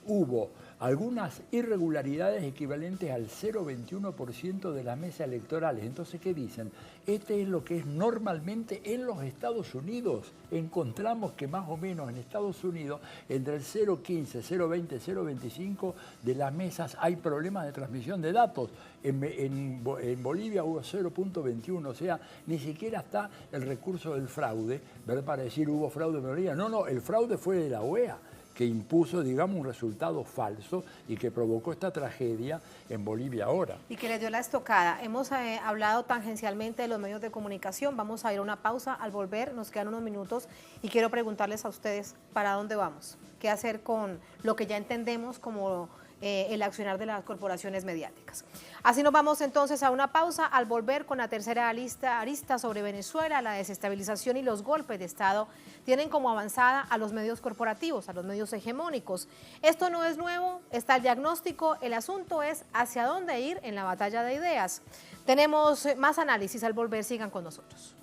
hubo algunas irregularidades equivalentes al 0,21% de las mesas electorales. Entonces, ¿qué dicen? Este es lo que es normalmente en los Estados Unidos. Encontramos que más o menos en Estados Unidos, entre el 0,15, 0,20, 0,25 de las mesas hay problemas de transmisión de datos. En Bolivia hubo 0,21, o sea, ni siquiera está el recurso del fraude, ¿verdad?, para decir hubo fraude en Bolivia. No, el fraude fue de la OEA, que impuso, digamos, un resultado falso y que provocó esta tragedia en Bolivia ahora. Y que le dio la estocada. Hemos hablado tangencialmente de los medios de comunicación. Vamos a ir a una pausa. Al volver nos quedan unos minutos y quiero preguntarles a ustedes para dónde vamos, qué hacer con lo que ya entendemos como el accionar de las corporaciones mediáticas. Así nos vamos entonces a una pausa. Al volver con la tercera arista sobre Venezuela, la desestabilización y los golpes de Estado tienen como avanzada a los medios corporativos, a los medios hegemónicos. Esto no es nuevo, está el diagnóstico, el asunto es hacia dónde ir en la batalla de ideas. Tenemos más análisis al volver, sigan con nosotros.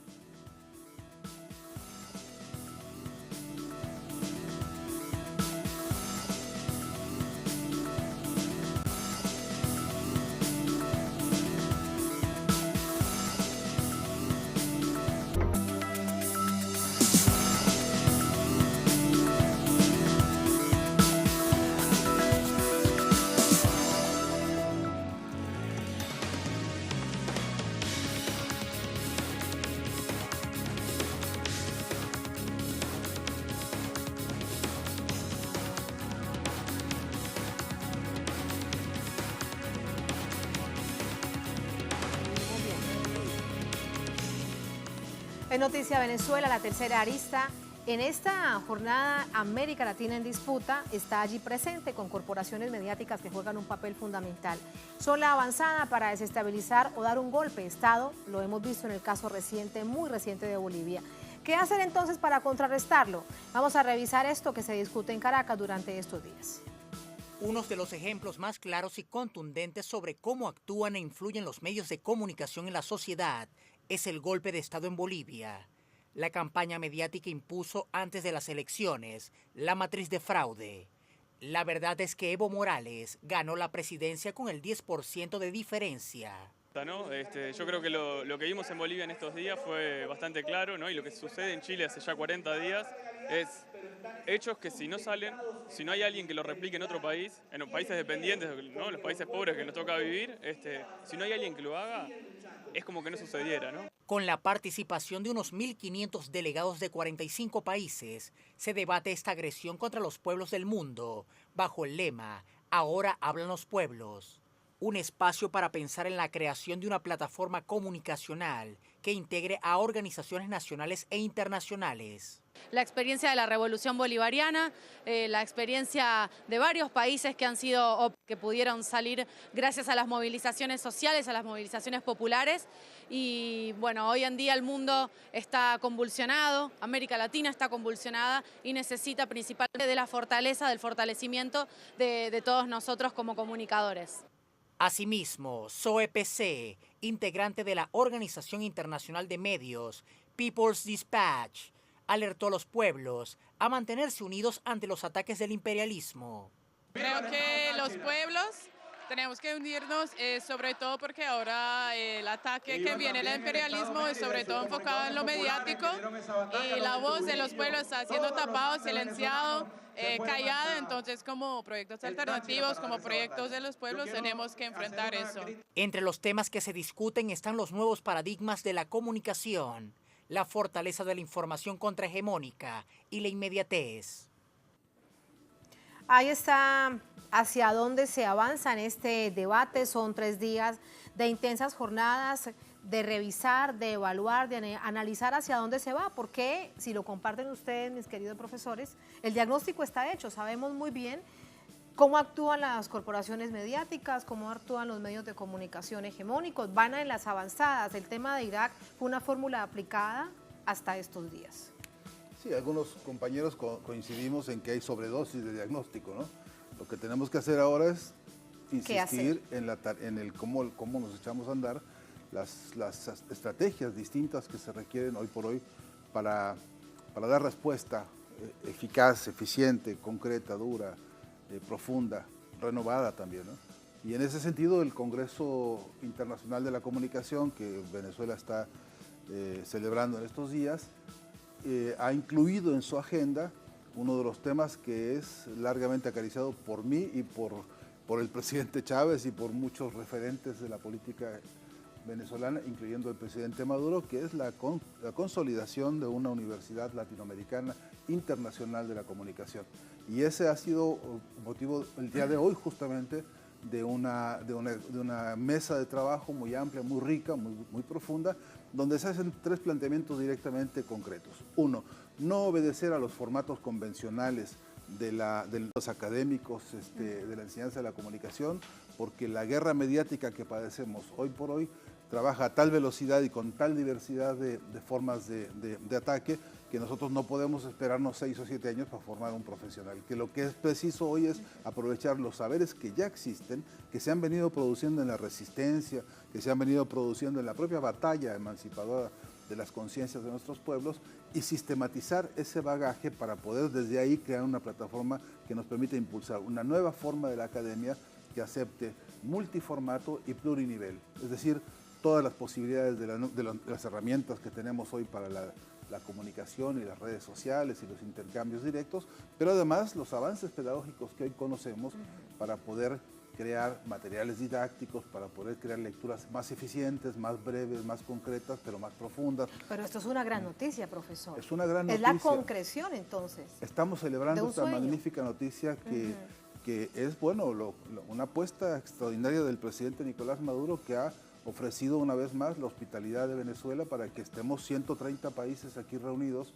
En Noticia Venezuela, la tercera arista. En esta jornada, América Latina en disputa está allí presente con corporaciones mediáticas que juegan un papel fundamental. Son la avanzada para desestabilizar o dar un golpe de Estado, lo hemos visto en el caso reciente, muy reciente de Bolivia. ¿Qué hacer entonces para contrarrestarlo? Vamos a revisar esto que se discute en Caracas durante estos días. Uno de los ejemplos más claros y contundentes sobre cómo actúan e influyen los medios de comunicación en la sociedad es el golpe de Estado en Bolivia. La campaña mediática impuso antes de las elecciones la matriz de fraude. La verdad es que Evo Morales ganó la presidencia con el 10% de diferencia. ¿No? Yo creo que lo que vimos en Bolivia en estos días fue bastante claro, ¿no? Y lo que sucede en Chile hace ya 40 días es hechos que si no salen, si no hay alguien que lo replique en otro país, en los países dependientes, ¿no? Los países pobres que nos toca vivir, si no hay alguien que lo haga, es como que no sucediera, ¿no? Con la participación de unos 1.500 delegados de 45 países, se debate esta agresión contra los pueblos del mundo, bajo el lema "Ahora hablan los pueblos". Un espacio para pensar en la creación de una plataforma comunicacional que integre a organizaciones nacionales e internacionales. La experiencia de la Revolución Bolivariana, la experiencia de varios países que han sido, que pudieron salir gracias a las movilizaciones sociales, a las movilizaciones populares. Y bueno, hoy en día el mundo está convulsionado, América Latina está convulsionada y necesita principalmente de la fortaleza, del fortalecimiento de todos nosotros como comunicadores. Asimismo, Zoe PC, integrante de la Organización Internacional de Medios, People's Dispatch, alertó a los pueblos a mantenerse unidos ante los ataques del imperialismo. Creo que los pueblos tenemos que unirnos, sobre todo porque ahora el ataque que viene del imperialismo es sobre todo enfocado en lo mediático y la voz de los pueblos está siendo tapado, silenciado, callada. Entonces, como proyectos alternativos, como proyectos de los pueblos, tenemos que enfrentar eso. Entre los temas que se discuten están los nuevos paradigmas de la comunicación, la fortaleza de la información contrahegemónica y la inmediatez. Ahí está hacia dónde se avanza en este debate. Son 3 días de intensas jornadas, de revisar, de evaluar, de analizar hacia dónde se va, porque si lo comparten ustedes, mis queridos profesores, el diagnóstico está hecho. Sabemos muy bien cómo actúan las corporaciones mediáticas, cómo actúan los medios de comunicación hegemónicos, van en las avanzadas. El tema de Irak fue una fórmula aplicada hasta estos días. Sí, algunos compañeros coincidimos en que hay sobredosis de diagnóstico, ¿no? Lo que tenemos que hacer ahora es insistir en el cómo nos echamos a andar las estrategias distintas que se requieren hoy por hoy para dar respuesta eficaz, eficiente, concreta, dura, profunda, renovada también, ¿no? Y en ese sentido el Congreso Internacional de la Comunicación que Venezuela está celebrando en estos días ha incluido en su agenda uno de los temas que es largamente acariciado por mí y por el presidente Chávez y por muchos referentes de la política venezolana, incluyendo el presidente Maduro, que es la consolidación de una universidad latinoamericana internacional de la comunicación. Y ese ha sido motivo el día de hoy justamente de una mesa de trabajo muy amplia, muy rica, muy profunda, donde se hacen 3 planteamientos directamente concretos. 1, no obedecer a los formatos convencionales de los académicos de la enseñanza de la comunicación, porque la guerra mediática que padecemos hoy por hoy trabaja a tal velocidad y con tal diversidad de formas de ataque que nosotros no podemos esperarnos 6 o 7 años para formar un profesional. Que lo que es preciso hoy es aprovechar los saberes que ya existen, que se han venido produciendo en la resistencia, que se han venido produciendo en la propia batalla emancipadora de las conciencias de nuestros pueblos, y sistematizar ese bagaje para poder desde ahí crear una plataforma que nos permita impulsar una nueva forma de la academia que acepte multiformato y plurinivel. Es decir, todas las posibilidades de las herramientas que tenemos hoy para la comunicación y las redes sociales y los intercambios directos, pero además los avances pedagógicos que hoy conocemos para poder crear materiales didácticos, para poder crear lecturas más eficientes, más breves, más concretas, pero más profundas. Pero esto es una gran noticia, profesor. Es una gran noticia. Es la concreción, entonces. Estamos celebrando esta magnífica noticia que es, bueno, una apuesta extraordinaria del presidente Nicolás Maduro, que ha ofrecido una vez más la hospitalidad de Venezuela para que estemos 130 países aquí reunidos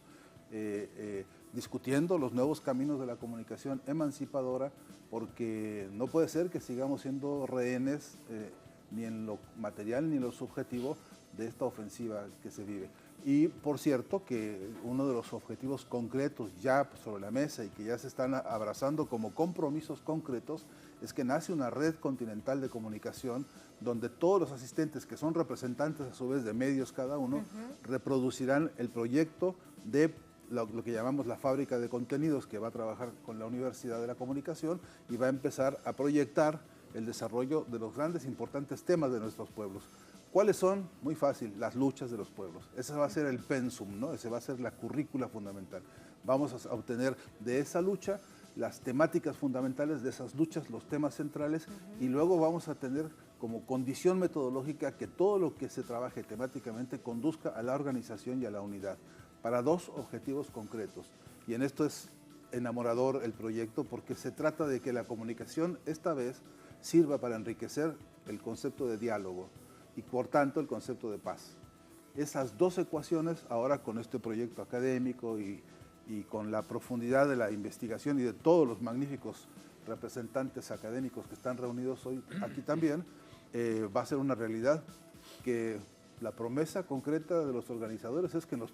discutiendo los nuevos caminos de la comunicación emancipadora, porque no puede ser que sigamos siendo rehenes ni en lo material ni en lo subjetivo de esta ofensiva que se vive. Y por cierto que uno de los objetivos concretos ya sobre la mesa y que ya se están abrazando como compromisos concretos es que nace una red continental de comunicación donde todos los asistentes, que son representantes a su vez de medios cada uno, reproducirán el proyecto de lo que llamamos la fábrica de contenidos, que va a trabajar con la Universidad de la Comunicación y va a empezar a proyectar el desarrollo de los grandes importantes temas de nuestros pueblos. ¿Cuáles son? Muy fácil, las luchas de los pueblos. Ese va a ser el pensum, ¿no? Ese va a ser la currícula fundamental. Vamos a obtener de esa lucha las temáticas fundamentales de esas luchas, los temas centrales, y luego vamos a tener como condición metodológica que todo lo que se trabaje temáticamente conduzca a la organización y a la unidad, para 2 objetivos concretos. Y en esto es enamorador el proyecto, porque se trata de que la comunicación esta vez sirva para enriquecer el concepto de diálogo y por tanto el concepto de paz. Esas 2 ecuaciones ahora con este proyecto académico y con la profundidad de la investigación y de todos los magníficos representantes académicos que están reunidos hoy aquí también, va a ser una realidad que la promesa concreta de los organizadores es que en los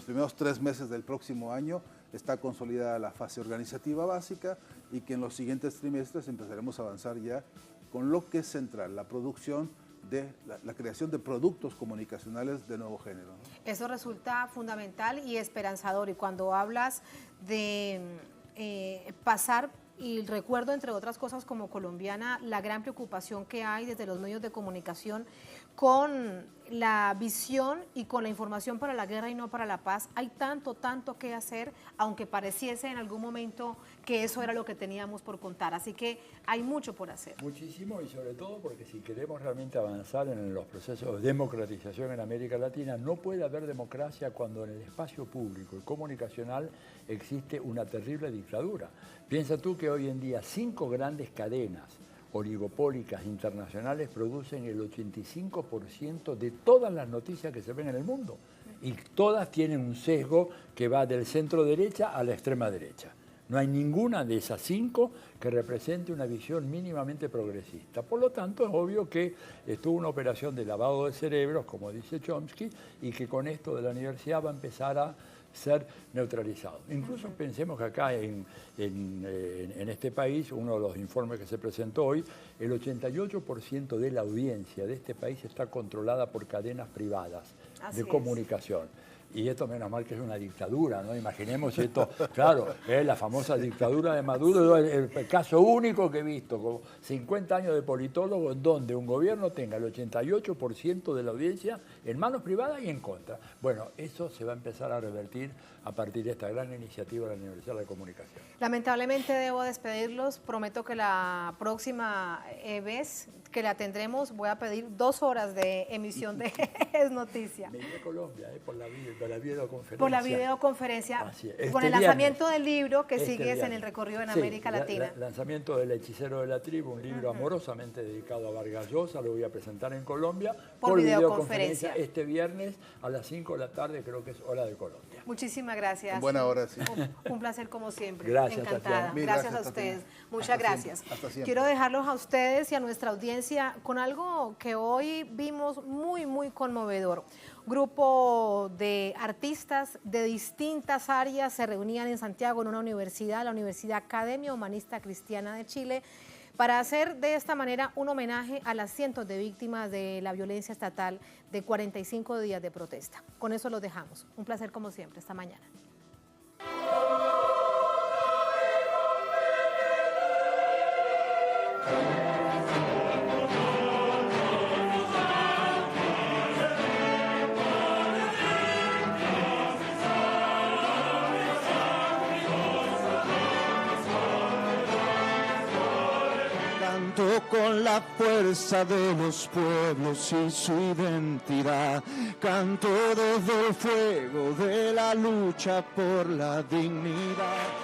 primeros 3 meses del próximo año está consolidada la fase organizativa básica y que en los siguientes trimestres empezaremos a avanzar ya con lo que es central, la producción de la creación de productos comunicacionales de nuevo género, ¿no? Eso resulta fundamental y esperanzador. Y cuando hablas de pasar, y recuerdo entre otras cosas como colombiana, la gran preocupación que hay desde los medios de comunicación con la visión y con la información para la guerra y no para la paz. Hay tanto que hacer, aunque pareciese en algún momento que eso era lo que teníamos por contar. Así que hay mucho por hacer. Muchísimo, y sobre todo porque si queremos realmente avanzar en los procesos de democratización en América Latina, no puede haber democracia cuando en el espacio público y comunicacional existe una terrible dictadura. Piensa tú que hoy en día 5 grandes cadenas oligopólicas internacionales producen el 85% de todas las noticias que se ven en el mundo. Y todas tienen un sesgo que va del centro derecha a la extrema derecha. No hay ninguna de esas 5 que represente una visión mínimamente progresista. Por lo tanto, es obvio que estuvo una operación de lavado de cerebros, como dice Chomsky, y que con esto de la universidad va a empezar a ser neutralizado. Incluso pensemos que acá en este país, uno de los informes que se presentó hoy, el 88% de la audiencia de este país está controlada por cadenas privadas de comunicación. Y esto menos mal que es una dictadura, ¿no? Imaginemos esto, claro, es la famosa dictadura de Maduro, el caso único que he visto, con 50 años de politólogo, en donde un gobierno tenga el 88% de la audiencia en manos privadas y en contra. Bueno, eso se va a empezar a revertir a partir de esta gran iniciativa de la Universidad de la Comunicación. Lamentablemente debo despedirlos, prometo que la próxima vez que la tendremos. Voy a pedir 2 horas de emisión de Es Noticia. Me iré a Colombia por la videoconferencia. Por la videoconferencia, es. con el lanzamiento del libro que sigues en el recorrido en Sí, América Latina. Lanzamiento del Hechicero de la Tribu, un libro amorosamente dedicado a Vargas Llosa, lo voy a presentar en Colombia por videoconferencia este viernes a las 5 de la tarde, creo que es hora de Colombia. Muchísimas gracias. Buena hora, sí. Un placer como siempre. Gracias, encantada. Tatiana. Gracias a ustedes. Muchas gracias. Hasta siempre. Quiero dejarlos a ustedes y a nuestra audiencia con algo que hoy vimos muy, muy conmovedor. Grupo de artistas de distintas áreas se reunían en Santiago en una universidad, la Universidad Academia Humanista Cristiana de Chile, para hacer de esta manera un homenaje a las cientos de víctimas de la violencia estatal de 45 días de protesta. Con eso los dejamos. Un placer como siempre. Hasta mañana. Canto con la fuerza de los pueblos y su identidad. Canto desde el fuego de la lucha por la dignidad.